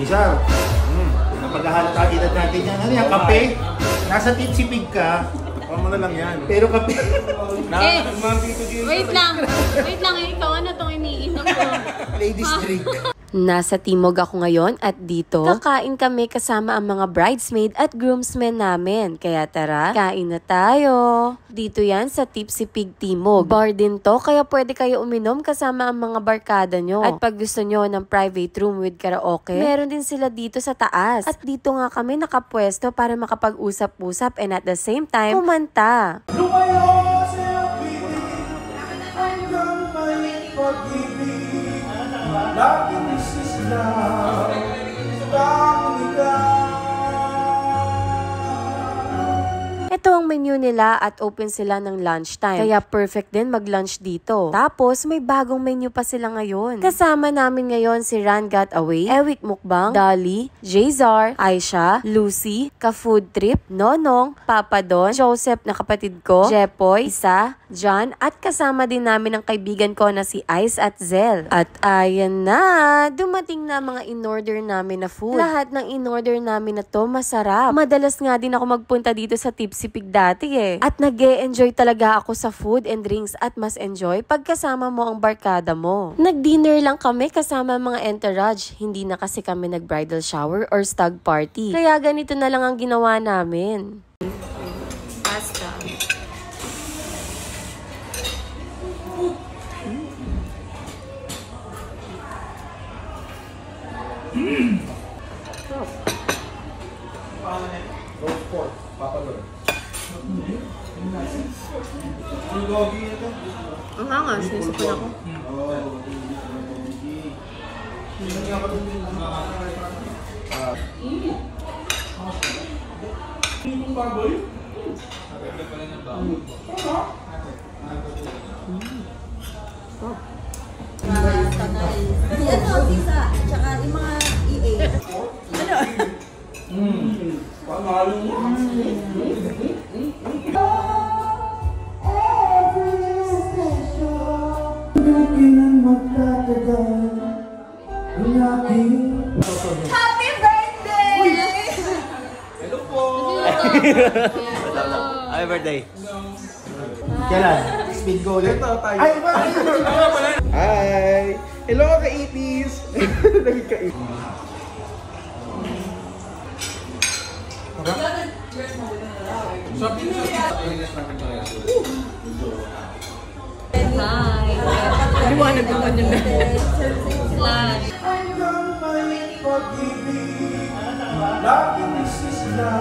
Rizal. Napaghahalata edad natin yan. Ano yan? Kape? Nasa Tipsy Pig ka. Huwag mo na lang yan. Pero kape. Wait lang. Wait lang. Ikaw, ano itong iniinom ko? Ladies drink. Nasa Timog ako ngayon at dito, kakain kami kasama ang mga bridesmaid at groomsmen namin. Kaya tara, kain na tayo. Dito yan sa Tipsy Pig Timog. Bar din to, kaya pwede kayo uminom kasama ang mga barkada nyo. At pag gusto nyo ng private room with karaoke, meron din sila dito sa taas. At dito nga kami nakapwesto para makapag-usap-usap and at the same time, kumanta. Lumayo sa piling hanggang may pag-ibig. Laging isisla tanging ikaw. Ito ang menu nila at open sila ng lunchtime. Kaya perfect din mag-lunch dito. Tapos may bagong menu pa sila ngayon. Kasama namin ngayon si Ran Got Away, Ewik Mukbang, Dolly, Jzar, Aisha, Lucy, Ka-Food Trip, Nonong, Papa Don, Joseph na kapatid ko, Jepoy, Isa, John, at kasama din namin ang kaibigan ko na si Ice at Zel. At ayan na, dumating na mga in-order namin na food. Lahat ng in-order namin na to masarap. Madalas nga din ako magpunta dito sa Tipsy Pig dati eh. At nag-e-enjoy talaga ako sa food and drinks at mas enjoy pag kasama mo ang barkada mo. Nag-dinner lang kami kasama mga entourage. Hindi na kasi kami nag-bridal shower or stag party. Kaya ganito na lang ang ginawa namin. Pasta. Roast pork, Papa Don. Ang hangas, nasipan ako. Yan o, Tisa. Tsaka yung mga EA. Happy birthday! Hello po! Happy birthday. Kailan? Speed go ulit? Ito tayo. Ay, Hi! Hello ka-itis! Naging ka-itis. Hi. Liwanag naman yung lunch. Hanggang may pag-ibig, laging isisla